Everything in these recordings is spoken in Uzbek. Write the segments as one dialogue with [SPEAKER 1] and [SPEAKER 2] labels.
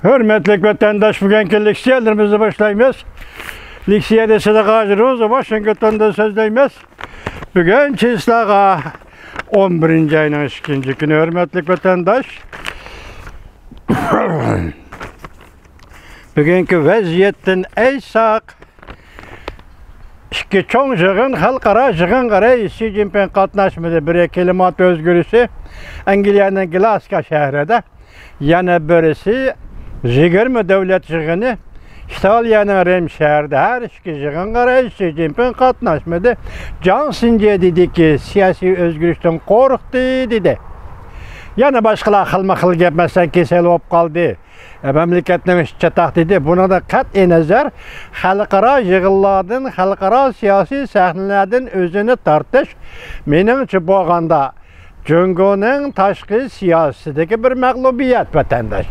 [SPEAKER 1] Hürmetlik vatandaş, bugünkü leksiyalarımızı başlayımız. Leksiyada Sıdıka Roza Washington'da sözleyimiz. Bugün Çislağa 11. ayının 2. günü. Hürmetlik vatandaş. Bugünkü vaziyetin eysak iki çoğun jığın, halkara jığın qarayı Xi Jinping qatnaşmıdı. Bir kelimat özgürüsü Angliyanın Glasgow şehrinde. Yana birisi 20 devlet jığını İtalyanın Rem şehirde her iki jığın qarayı Xi Jinping qatnaşmıdı. Johnson dedi ki siyasi özgürlükten korktu dedi. Yana başkalar xilma-xil gapmasdan kesel olup qaldı. Memleketinin çataq dedi. Buna da qat'i nazar xalqaro yığınlardan, xalqaro siyasi sahnelerden özünü tartış. Meningcha bo'lganda Jungoning tashqi siyosadagi bir mag'lubiyat vatandaş.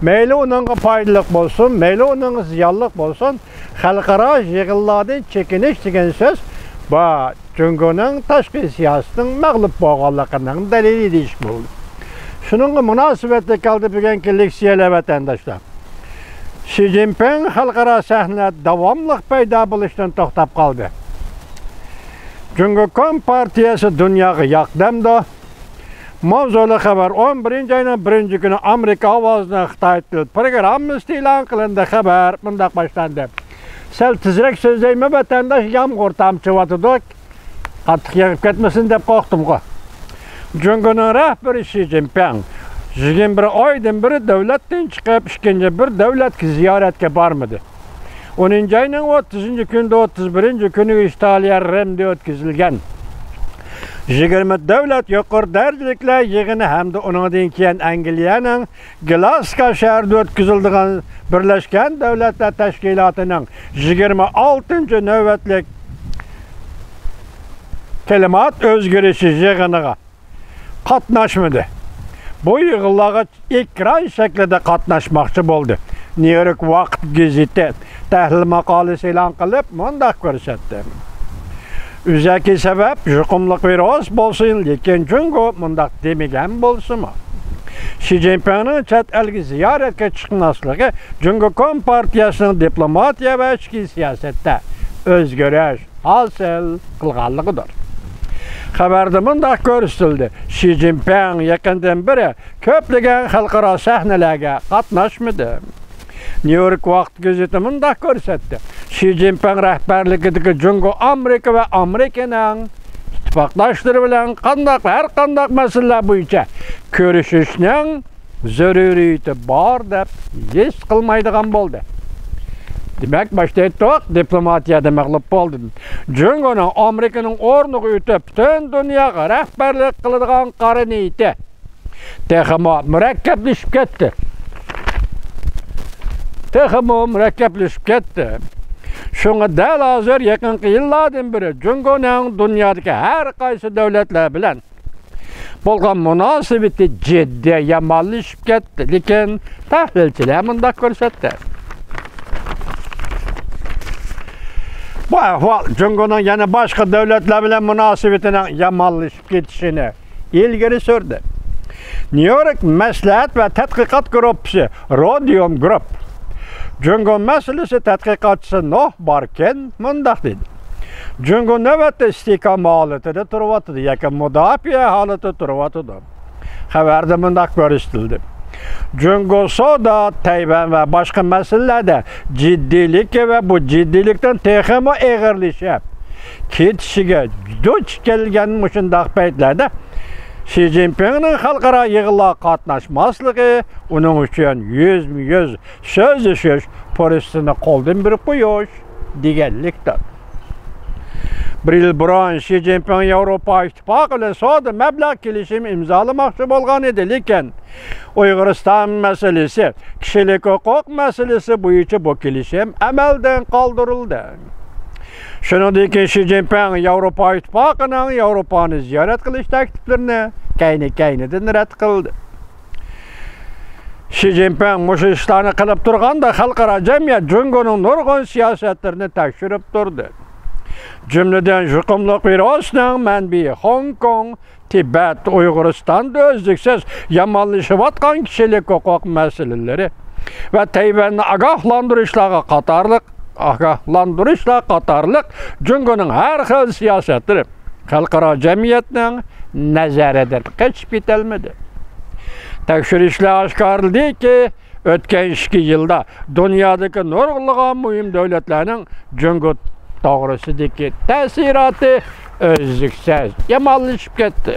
[SPEAKER 1] Meyli onunğa foydali bo'lsin, meyli onunğa ziyonli bo'lsin, xalqaro yığınlardan chekinish degan so'z bu Jungoning tashqi siyosatining mag'lub bo'lganligining dalili deyish bo'ldi. Şununla münasibetle kaldı bugünkü leksiyalar vatandaşlar. Xi Jinping xalqaro sahnada davamlıq payda bo'lishdan to'xtab qoldi. Jungo Kom partiyasi dunyoga yaqdamda. Mavzuli xabar 11 ayning 1 kuni Amerika ovozidan Xitoy til programmasi e'lon qilindi. Xabar bundaq boshlandi. Sal tezroq so'zlayman vatandaş, yomg'ir tomchiyotidik. Qattiq yog'ib ketmasin deb qo'rqdim-ku. Jungoning rahbari Xi Jinping 21 oydan beri davlatdan chiqib, ikkinchi bir davlatga ziyoratga bormadi. 10 ayning 30 kunda 31 kuni İtalya Rem'de o'tkazilgan 20 davlat yuqori darajaliklar yig'ini hamda uningdan keyin Angliyaning Glasgow shahrida o'tkazilgan Birlashgan Davlatlar Tashkilotining 26 navbatlik kelimat o'zgarishi yig'iniga qatnaşmadı. Bu yığınlarga ekran şeklinde qatnaşmakçı oldu. New York Vaqt gazeti tahlil maqolasi e'lon qilib, mundaq ko'rsatdi. Üzeki sebep yuqumliq virus bo'lsin, lekin Jungo mundaq demagan bo'lsinmi? Xi Jinpingning chet elga ziyoratga chiqmasligi Jungo Kom partiyasining diplomatiya va ichki siyosatda o'zgarish hosil qilganligidir. Xabarda mundaq ko'rsatildi. Xi Jinping yaqindan beri ko'plagan xalqaro sahnalarga qatnaşmadı. New York Vaqt gazeti mundaq ko'rsatdi. Xi Jinping rahbarligidagi Jungo Amerika va Amerikaning ittifoqdoshlari bilan har qanday masalalar bo'yicha ko'rishishning zaruriyati bor deb his qilmaydigan bo'ldi. Demek başta ettik, diplomatiyada mag'lub bo'ldi. Jungoning Amerikaning o'rniga o'tib, butun dunyoga rahbarlik qiladigan qari niyati texmo murakkablashib ketdi. Shunga dal hozir yaqinqi yillardan beri Jungoning dunyodagi har qaysi davlatlar bilan bo'lgan munosabati jiddiy yomonlashib ketdi. Lekin tahlilchilar bunday ko'rsatdi. Bu ahval Jungoning yana boshqa davlatlar bilan munosabatining yomonlashib ketishini ilgari surdi. New York maslahat va tadqiqot guruhi Rodium Group Jungo masalasi tadqiqotchisi Noh Barken mundaq dedi. Jungo navbatda istiqomat holatida turyapti, yoki mudofaa holatida turyapti. Xabarda mundaq ko'rsatildi. Jungo Soda, Tayvan va boshqa masalalarda jiddiylik va bu jiddiylikdan texmo eg'irlashib ketishiga duch kelgan mushundaq paytlarda Xi Jinpingning xalqaro yig'inlarga qatnaşmasligi uning uchun yuz so'zlashish fursatini qo'ldan berib qo'yish deganlikdir. Bir yil burun Xi Jinping Yevropa ittifoqi bilan savdo mablag' kelishim imzolamoqchi bo'lgan edi, lekin Uyg'uriston masalasi, kishilik huquq masalasi bo'yicha bu kelishim amaldan qoldirildi. Shuningdek, Xi Jinping Yevropa ittifoqining Yevropani ziyorat qilish takliflarini kayni-kaynidan rad qildi. Xi Jinping mush ishlarni qilib turganda xalqaro jamiyat Jungoning nurg'un siyosatlarini tekshirib turdi. Cümleden yuqumliq virusning manbai Hong Kong, Tibet, Uyg'uristonda o'zliksiz yomonlashayotgan kishilik huquq masalalari ve Tayvan'ı agahlandırışla qatarlıq Cüngünün her xil siyaseti xalqaro cemiyetinin nazarıdır. Geçip bitilmedi. Tekşirişler aşkarıldı ki ötken 2 yılda dünyadaki nurgulluğa mühim devletlerinin Cüngü doğrusudaki təsiratı özlüksüz yamallaşıp gitti.